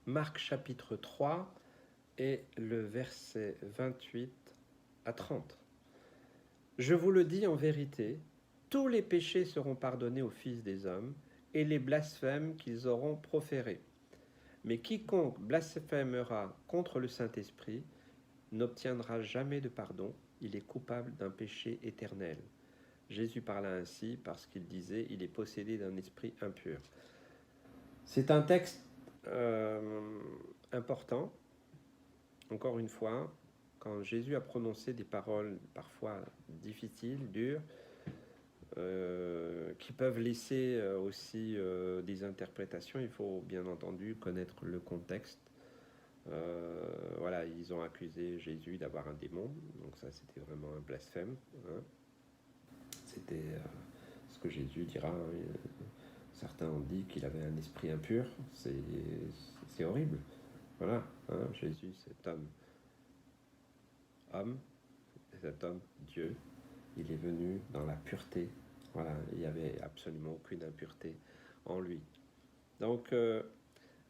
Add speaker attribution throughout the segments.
Speaker 1: Marc chapitre 3 et le verset 28 à 30. Je vous le dis en vérité, tous les péchés seront pardonnés aux fils des hommes et les blasphèmes qu'ils auront proférés. Mais quiconque blasphémera contre le Saint-Esprit n'obtiendra jamais de pardon, il est coupable d'un péché éternel. Jésus parla ainsi parce qu'il disait, il est possédé d'un esprit impur. C'est un texte important, encore une fois, quand Jésus a prononcé des paroles parfois difficiles, dures, qui peuvent laisser aussi des interprétations, il faut bien entendu connaître le contexte. Voilà, ils ont accusé Jésus d'avoir un démon, donc ça c'était vraiment un blasphème. Hein. C'était ce que Jésus dira. Certains ont dit qu'il avait un esprit impur, c'est horrible. Voilà, hein, Jésus, cet homme, cet homme, Dieu, il est venu dans la pureté. Voilà, il n'y avait absolument aucune impureté en lui. Donc,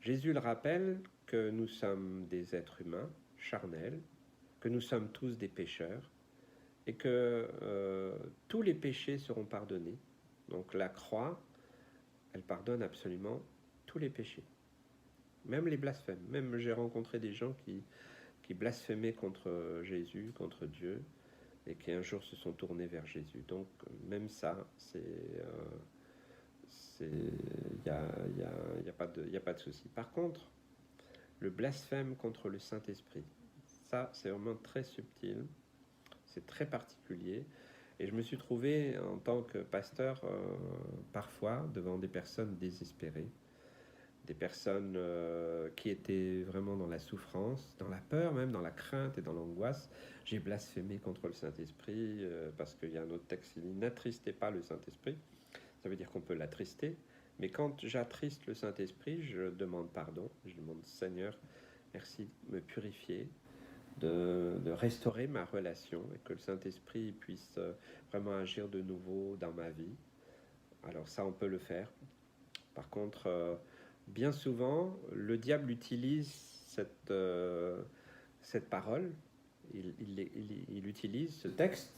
Speaker 1: Jésus le rappelle que nous sommes des êtres humains, charnels, que nous sommes tous des pécheurs, et que tous les péchés seront pardonnés. Donc la croix, elle pardonne absolument tous les péchés, même les blasphèmes. Même j'ai rencontré des gens qui blasphémaient contre Jésus, contre Dieu, et qui un jour se sont tournés vers Jésus. Donc même ça, il n'y a pas de souci. Par contre, le blasphème contre le Saint-Esprit, ça c'est vraiment très subtil, c'est très particulier. Et je me suis trouvé en tant que pasteur parfois devant des personnes désespérées, des personnes qui étaient vraiment dans la souffrance, dans la peur même, dans la crainte et dans l'angoisse. J'ai blasphémé contre le Saint-Esprit parce qu'il y a un autre texte qui dit « N'attristez pas le Saint-Esprit ». Ça veut dire qu'on peut l'attrister. Mais quand j'attriste le Saint-Esprit, je demande pardon. Je demande « Seigneur, merci de me purifier ». De restaurer ma relation et que le Saint-Esprit puisse vraiment agir de nouveau dans ma vie. Alors ça, on peut le faire. Par contre, bien souvent, le diable utilise cette parole, il utilise ce texte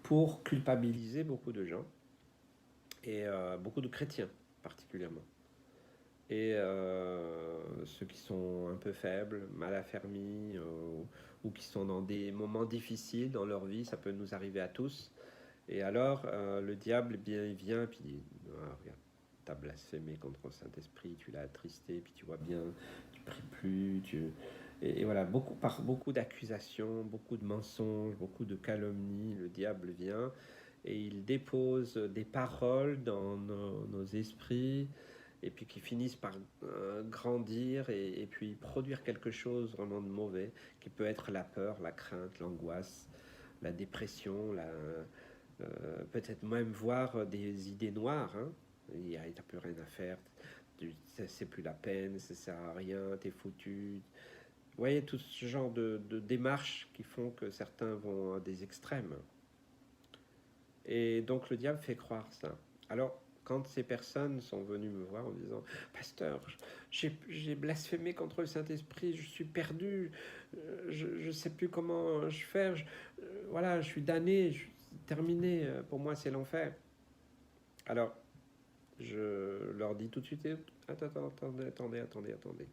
Speaker 1: pour culpabiliser beaucoup de gens, et beaucoup de chrétiens particulièrement. Et ceux qui sont un peu faibles, mal affermis, ou qui sont dans des moments difficiles dans leur vie, ça peut nous arriver à tous. Et alors, le diable, eh bien, il vient et puis il dit ah, regarde, tu as blasphémé contre le Saint-Esprit, tu l'as attristé, puis tu vois bien, tu pries plus. Et voilà, par beaucoup d'accusations, beaucoup de mensonges, beaucoup de calomnies, le diable vient et il dépose des paroles dans nos esprits, et puis qui finissent par grandir et puis produire quelque chose vraiment de mauvais, qui peut être la peur, la crainte, l'angoisse, la dépression, peut-être même voir des idées noires. Hein. Il n'y a plus rien à faire, c'est plus la peine, ça sert à rien, t'es foutu. Vous voyez, tout ce genre de démarches qui font que certains vont à des extrêmes. Et donc le diable fait croire ça. Alors, quand ces personnes sont venues me voir en disant « Pasteur, j'ai blasphémé contre le Saint-Esprit, je suis perdu, je ne sais plus comment je faire, voilà, je suis damné, terminé, pour moi c'est l'enfer. » Alors, je leur dis tout de suite « Attendez.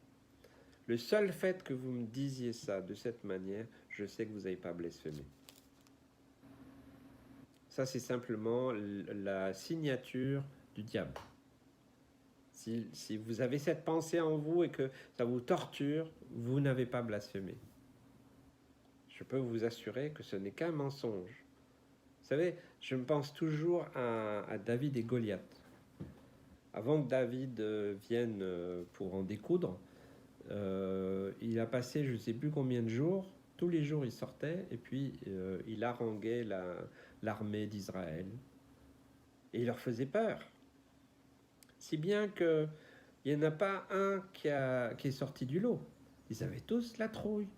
Speaker 1: Le seul fait que vous me disiez ça de cette manière, je sais que vous n'avez pas blasphémé. » Ça, c'est simplement la signature du diable. Si vous avez cette pensée en vous et que ça vous torture, vous n'avez pas blasphémé. Je peux vous assurer que ce n'est qu'un mensonge. Vous savez, je me pense toujours à David et Goliath. Avant que David vienne pour en découdre, il a passé je ne sais plus combien de jours. Tous les jours, il sortait et puis il haranguait l'armée d'Israël. Et il leur faisait peur. Si bien qu'il n'y en a pas un qui est sorti du lot. Ils avaient tous la trouille.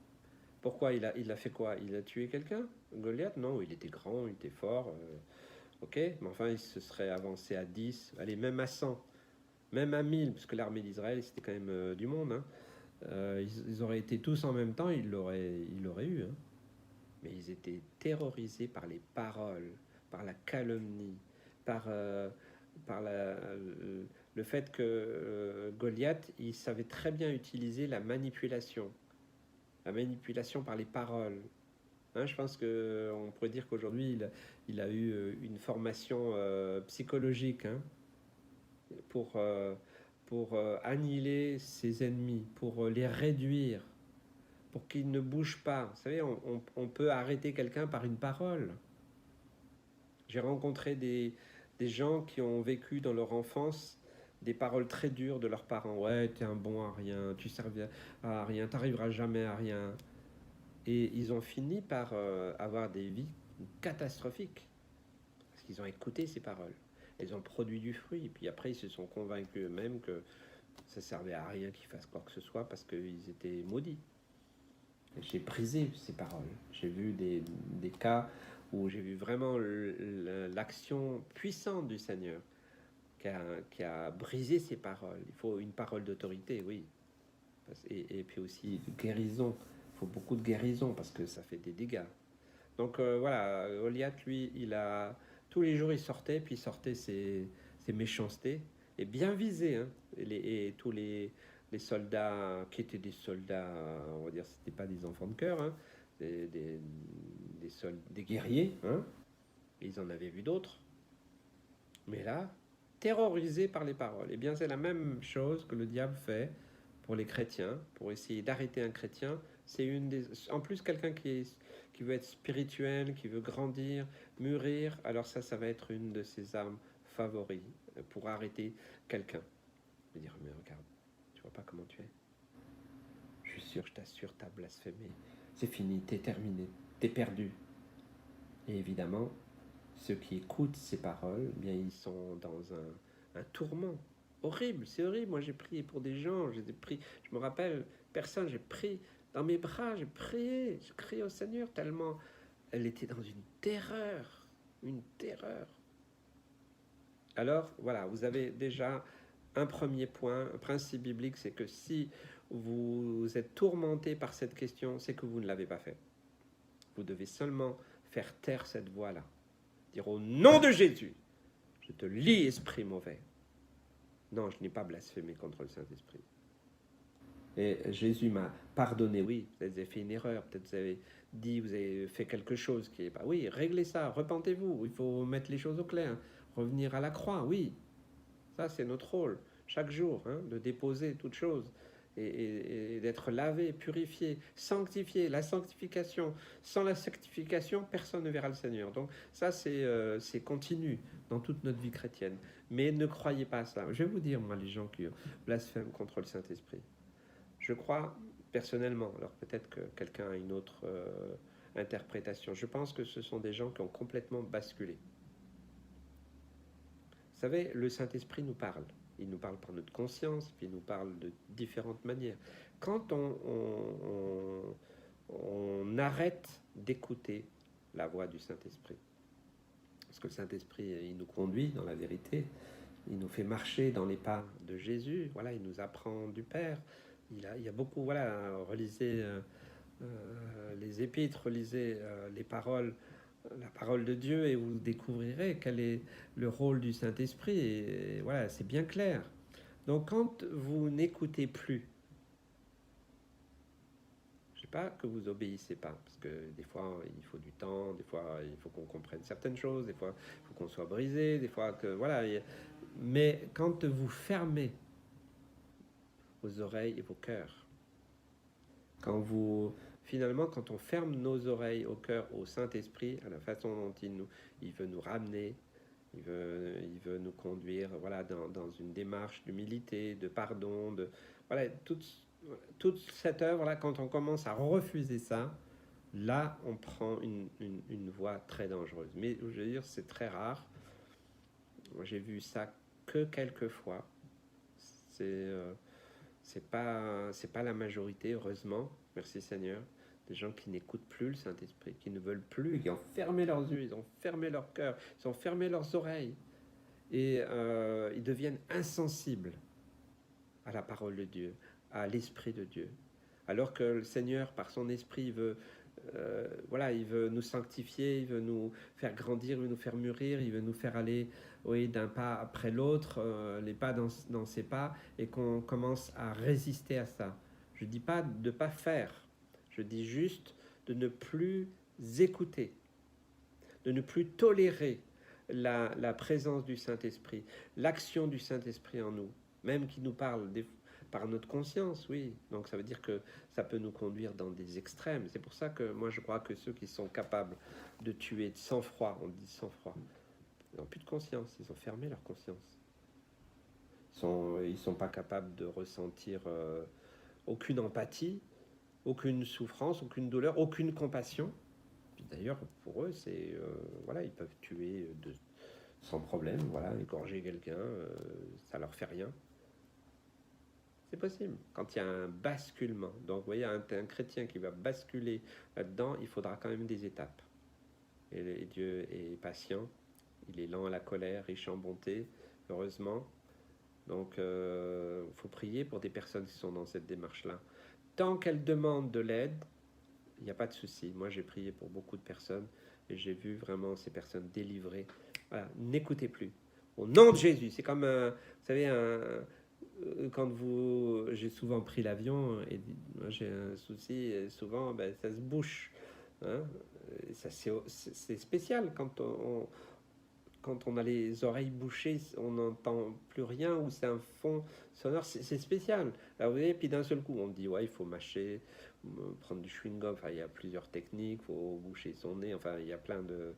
Speaker 1: Pourquoi il a fait quoi? Il a tué quelqu'un? Goliath? Non, il était grand, il était fort. Ok, mais enfin, il se serait avancé à 10, allez, même à 100, même à 1000, parce que l'armée d'Israël, c'était quand même du monde. Hein. Ils auraient été tous en même temps, ils l'auraient eu. Hein. Mais ils étaient terrorisés par les paroles, par la calomnie, par le fait que Goliath, il savait très bien utiliser la manipulation par les paroles. Hein, je pense qu'on pourrait dire qu'aujourd'hui, il a eu une formation psychologique, hein, pour, annihiler ses ennemis, pour les réduire, pour qu'ils ne bougent pas. Vous savez, on peut arrêter quelqu'un par une parole. J'ai rencontré des gens qui ont vécu dans leur enfance des paroles très dures de leurs parents. Ouais, t'es un bon à rien, tu servis à rien, t'arriveras jamais à rien. Et ils ont fini par avoir des vies catastrophiques parce qu'ils ont écouté ces paroles. Ils ont produit du fruit. Et puis après, ils se sont convaincus eux-mêmes que ça servait à rien qu'ils fassent quoi que ce soit parce qu'ils étaient maudits. Et j'ai brisé ces paroles. J'ai vu des cas où j'ai vu vraiment l'action puissante du Seigneur qui a brisé ces paroles. Il faut une parole d'autorité, oui. Et puis aussi de guérison. Il faut beaucoup de guérison parce que ça fait des dégâts. Donc voilà, Goliath, lui, tous les jours, il sortait, puis il sortait ses méchancetés, et bien visé, hein, et tous les soldats, qui étaient des soldats, on va dire, c'était pas des enfants de cœur, hein, des guerriers, hein, ils en avaient vu d'autres, mais là, terrorisés par les paroles. Et bien, c'est la même chose que le diable fait pour les chrétiens, pour essayer d'arrêter un chrétien. C'est en plus quelqu'un qui veut être spirituel, qui veut grandir, mûrir. Alors ça va être une de ses armes favoris pour arrêter quelqu'un. Et dire mais regarde, tu vois pas comment tu es. Je suis sûr, je t'assure, t'as blasphémé. C'est fini, t'es terminé, t'es perdu. Et évidemment, ceux qui écoutent ces paroles, eh bien ils sont dans un tourment horrible. C'est horrible. Moi, j'ai prié pour des gens. Je me rappelle, personne. J'ai prié dans mes bras. J'ai crié au Seigneur tellement elle était dans une terreur, une terreur. Alors, voilà, vous avez déjà un premier point, un principe biblique, c'est que si vous êtes tourmenté par cette question, c'est que vous ne l'avez pas fait. Vous devez seulement faire taire cette voix-là. Dire au nom de Jésus, je te lie, esprit mauvais. Non, je n'ai pas blasphémé contre le Saint-Esprit. Et Jésus m'a pardonné, oui, vous avez fait une erreur, peut-être vous avez fait quelque chose qui est pas... Oui, réglez ça, repentez-vous, il faut mettre les choses au clair, revenir à la croix, oui. Ça, c'est notre rôle, chaque jour, hein, de déposer toutes choses et d'être lavé, purifié, sanctifié. La sanctification, sans la sanctification, personne ne verra le Seigneur. Donc ça, c'est continu dans toute notre vie chrétienne. Mais ne croyez pas à ça. Je vais vous dire, moi, les gens qui blasphèment contre le Saint-Esprit. Je crois personnellement, alors peut-être que quelqu'un a une autre interprétation, je pense que ce sont des gens qui ont complètement basculé. Vous savez, le Saint-Esprit nous parle. Il nous parle par notre conscience, puis il nous parle de différentes manières. Quand on arrête d'écouter la voix du Saint-Esprit, parce que le Saint-Esprit, il nous conduit dans la vérité, il nous fait marcher dans les pas de Jésus, voilà, il nous apprend du Père. Il y a beaucoup, voilà, relisez les épîtres, relisez les paroles, la parole de Dieu, et vous découvrirez quel est le rôle du Saint-Esprit. Et voilà, c'est bien clair. Donc, quand vous n'écoutez plus, je ne sais pas que vous obéissez pas, parce que des fois il faut du temps, des fois il faut qu'on comprenne certaines choses, des fois il faut qu'on soit brisé, des fois que voilà. Mais quand vous fermez vos oreilles et vos cœurs, finalement, quand on ferme nos oreilles au cœur, au Saint-Esprit, à la façon dont il veut nous ramener, il veut nous conduire, voilà, dans une démarche d'humilité, de pardon, voilà, toute cette œuvre-là, quand on commence à refuser ça, là, on prend une voie très dangereuse. Mais je veux dire, c'est très rare. Moi, j'ai vu ça que quelques fois. C'est pas la majorité, heureusement, merci Seigneur, des gens qui n'écoutent plus le Saint-Esprit, qui ne veulent plus, qui ont fermé leurs yeux, ils ont fermé leur cœur, ils ont fermé leurs oreilles, et ils deviennent insensibles à la parole de Dieu, à l'Esprit de Dieu. Alors que le Seigneur, par son Esprit, il veut nous sanctifier, il veut nous faire grandir, il veut nous faire mûrir, il veut nous faire aller d'un pas après l'autre, les pas dans ses pas, et qu'on commence à résister à ça. Je ne dis pas de ne pas faire, je dis juste de ne plus écouter, de ne plus tolérer la présence du Saint-Esprit, l'action du Saint-Esprit en nous, même qui nous parle par notre conscience, oui. Donc ça veut dire que ça peut nous conduire dans des extrêmes. C'est pour ça que moi je crois que ceux qui sont capables de tuer de sang-froid, on dit sang-froid, ils n'ont plus de conscience, ils ont fermé leur conscience. Ils sont pas capables de ressentir aucune empathie, aucune souffrance, aucune douleur, aucune compassion. Puis d'ailleurs, pour eux, ils peuvent tuer sans problème, égorger quelqu'un, ça leur fait rien. C'est possible. Quand il y a un basculement, donc vous voyez, un chrétien qui va basculer là-dedans, il faudra quand même des étapes. Et Dieu est patient, il est lent à la colère, riche en bonté, heureusement. Donc, il faut prier pour des personnes qui sont dans cette démarche-là. Tant qu'elles demandent de l'aide, il n'y a pas de souci. Moi, j'ai prié pour beaucoup de personnes et j'ai vu vraiment ces personnes délivrées. Voilà, n'écoutez plus. Au nom de Jésus, c'est comme, vous savez, j'ai souvent pris l'avion et moi, j'ai un souci, et souvent, ça se bouche. Hein. Ça, c'est spécial quand on a les oreilles bouchées, on n'entend plus rien, ou c'est un fond sonore, c'est spécial. Alors, vous voyez, puis d'un seul coup, on dit, ouais, il faut mâcher, prendre du chewing-gum, enfin, il y a plusieurs techniques, il faut boucher son nez, enfin, il y a plein de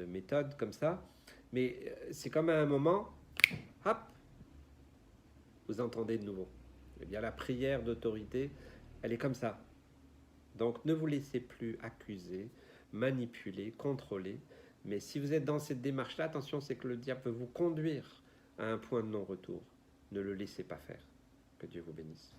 Speaker 1: méthodes comme ça. Mais c'est comme à un moment, hop, vous entendez de nouveau. Eh bien, la prière d'autorité, elle est comme ça. Donc, ne vous laissez plus accuser, manipuler, contrôler. Mais si vous êtes dans cette démarche-là, attention, c'est que le diable veut vous conduire à un point de non-retour. Ne le laissez pas faire. Que Dieu vous bénisse.